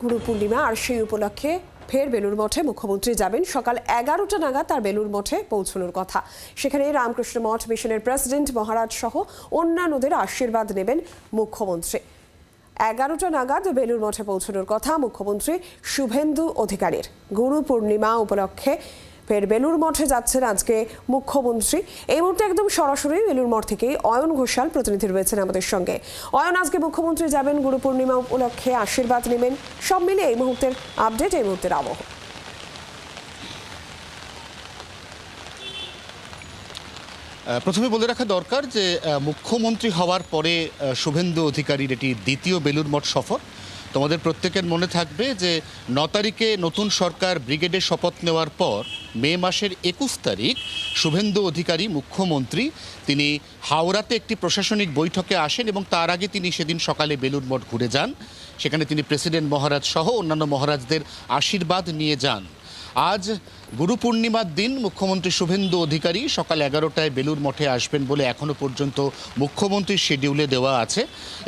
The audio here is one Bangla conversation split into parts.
গুরু পূর্ণিমা, আর সেই উপলক্ষে ফের বেলুড় মঠে মুখ্যমন্ত্রী যাবেন। সকাল 11টা নাগাদ তার বেলুড় মঠে পৌঁছানোর কথা। সেখানে রামকৃষ্ণ মঠ মিশনের প্রেসিডেন্ট মহারাজ সহ অন্যান্যদের আশীর্বাদ নেবেন মুখ্যমন্ত্রী। 11টা নাগাদ বেলুড় মঠে পৌঁছানোর কথা মুখ্যমন্ত্রী শুভেন্দু অধিকারীর। গুরু পূর্ণিমা উপলক্ষে ফের বেলুড় মঠে যাচ্ছেন আজকে মুখ্যমন্ত্রী। এই মুহূর্তে একদম সরাসরি বেলুড় মঠ থেকেই অয়ন ঘোষাল প্রতিনিধি রয়েছেন আমাদের সঙ্গে। অয়ন, আজকে মুখ্যমন্ত্রী যাবেন, গুরু পূর্ণিমা উপলক্ষে আশীর্বাদ নেবেন, সব মিলে এই মুহূর্তের আপডেট, এই মুহূর্তের আবহ। প্রথমে বলে রাখা দরকার যে মুখ্যমন্ত্রী হওয়ার পরে শুভেন্দু অধিকারীর এটি দ্বিতীয় বেলুড় মঠ সফর। তোমাদের প্রত্যেকের মনে থাকবে যে 9 তারিখে নতুন সরকার ব্রিগেডে শপথ নেওয়ার পর মে মাসের 21 তারিখ শুভেন্দু অধিকারী মুখ্যমন্ত্রী তিনি হাওড়াতে একটি প্রশাসনিক বৈঠকে আসেন এবং তার আগে তিনি সেদিন সকালে বেলুড় মঠ ঘুরে যান। সেখানে তিনি প্রেসিডেন্ট মহারাজ সহ অন্যান্য মহারাজদের আশীর্বাদ নিয়ে যান। আজ গুরু পূর্ণিমার দিন মুখ্যমন্ত্রী শুভেন্দু অধিকারী সকাল 11টায় বেলুড় মঠে আসবেন বলে এখনও পর্যন্ত মুখ্যমন্ত্রীর শিডিউলে দেওয়া আছে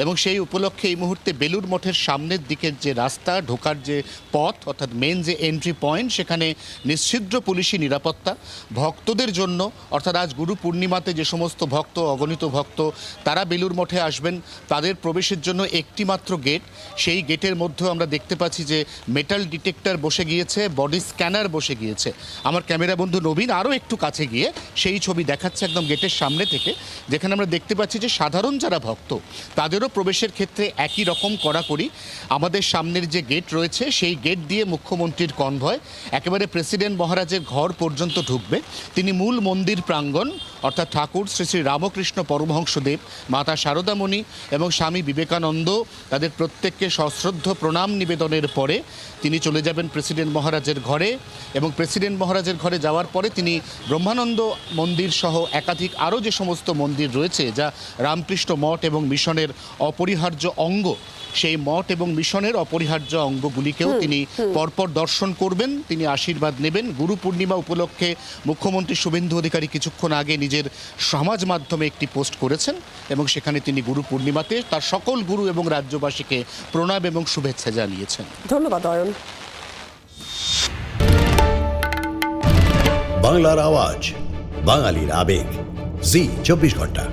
এবং সেই উপলক্ষে এই মুহূর্তে বেলুড় মঠের সামনের দিকের যে রাস্তা, ঢোকার যে পথ অর্থাৎ মেন যে এন্ট্রি পয়েন্ট, সেখানে নিশ্ছিদ্র পুলিশি নিরাপত্তা ভক্তদের জন্য। অর্থাৎ আজ গুরু পূর্ণিমাতে যে সমস্ত ভক্ত, অগণিত ভক্ত তারা বেলুড় মঠে আসবেন, তাদের প্রবেশের জন্য একটি মাত্র গেট। সেই গেটের মধ্যেও আমরা দেখতে পাচ্ছি যে মেটাল ডিটেক্টর বসে গিয়েছে, বডি স্ক্যানার বসে গিয়েছে। আমার ক্যামেরা বন্ধু নবীন আরও একটু কাছে গিয়ে সেই ছবি দেখাচ্ছে একদম গেটের সামনে থেকে, যেখানে আমরা দেখতে পাচ্ছি যে সাধারণ যারা ভক্ত তাদেরও প্রবেশের ক্ষেত্রে একই রকম কড়াকড়ি। আমাদের সামনের যে গেট রয়েছে সেই গেট দিয়ে মুখ্যমন্ত্রীর কনভয় একেবারে প্রেসিডেন্ট মহারাজের ঘর পর্যন্ত ঢুকবে। তিনি মূল মন্দির প্রাঙ্গণ অর্থাৎ ঠাকুর শ্রী শ্রী রামকৃষ্ণ পরমহংসদেব, মাতা শারদামণি এবং স্বামী বিবেকানন্দ, তাদের প্রত্যেককে সশ্রদ্ধ প্রণাম নিবেদনের পরে তিনি চলে যাবেন প্রেসিডেন্ট মহারাজের ঘরে এবং প্রেসিডেন্ট মহারাজের ঘরে যাওয়ার পরে তিনি ব্রহ্মানন্দ মন্দির সহ একাধিক আরও যে সমস্ত মন্দির রয়েছে যা রামকৃষ্ণ মঠ এবং মিশনের অপরিহার্য অঙ্গ, সেই মঠ এবং মিশনের অপরিহার্য অঙ্গগুলিকেও তিনি পরপর দর্শন করবেন, তিনি আশীর্বাদ নেবেন। গুরু পূর্ণিমা উপলক্ষে মুখ্যমন্ত্রী শুভেন্দু অধিকারী কিছুক্ষণ আগে নিজের সমাজ মাধ্যমে একটি পোস্ট করেছেন এবং সেখানে তিনি গুরু পূর্ণিমাতে তার সকল গুরু এবং রাজ্যবাসীকে প্রণাম এবং শুভেচ্ছা জানিয়েছেন। ধন্যবাদ অয়ন। বাংলার আওয়াজ, বাঙালির আবেগ, জি 24 ঘন্টা।